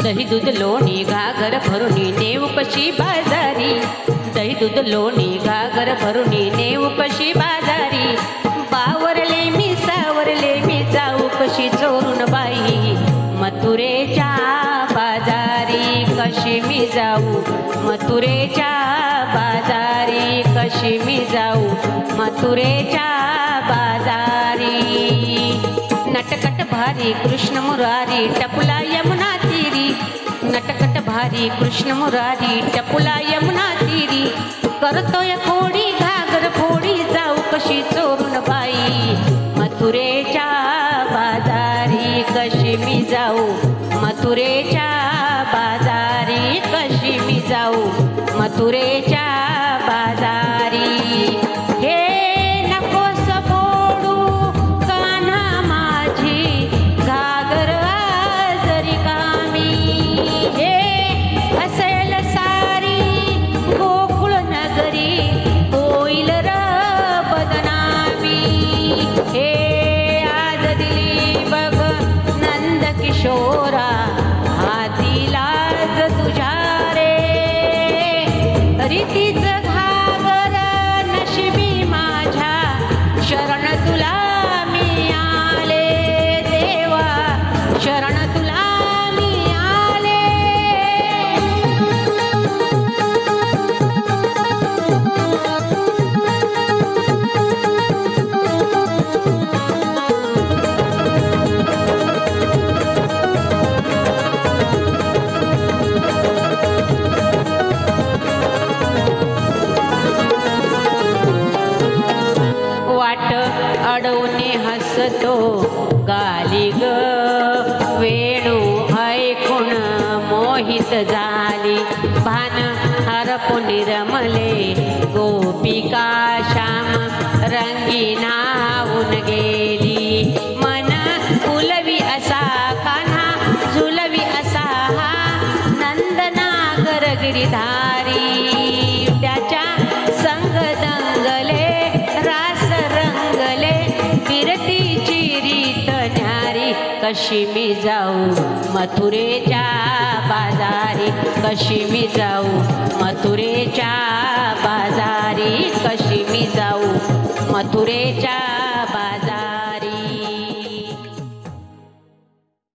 दही दूध लोणी घागर भरुनी नेऊ कशी बाजारी, दही दूध लोणी घागर भरुनी नेऊ कशी बाजारी, बावरले मी सावरले मी जाऊ कशी चोरून बाई, मथुरेच्या बाजारी कशी मी जाऊ, मथुरेच्या बाजारी कशी मी जाऊ, मथुरेच्या बाजारी। नटकट भारी कृष्ण मुरारी टपुला यमुना तीरी, नटकट भारी कृष्ण मुरारी टपुला यमुना तीरी, करतोय फोडी घागर फोडी जाऊ कशी चोरून बाई, मथुरेच्या बाजारी कशी मी जाऊ, मथुरेच्या बाजारी कशी मी जाऊ, मथुरेच्या बाजारी। हे नकोस फोडू कान्हा माझी घागर आजरी कामी, हे असेल सारी गोकुळ नगरी होईल र बदनामी, हे आज दिली बघ नंद किशोरा हाती लाज तुझ्या रे, रीतीच घागर नशिबी माझ्या शरण तुला मी आले देवा, शरण तुला मी आले। वाट अडवणे हसतो गाली ग वेणू ऐकून मोहित झाली, भान हरपून रमले गोपिका श्याम रंगीनावून गेली, मन फुलवी असा कान्हा झुलवी असा हा नंदनागर गिरिधारी, त्याच्या संग दंगले रास रंगले फिरतीची रीत न्यारी, कशी मी जाऊ मथुरेच्या बाजारी, कशी मी जाऊ मथुरेच्या बाजारी, कशी मी जाऊ मथुरेच्या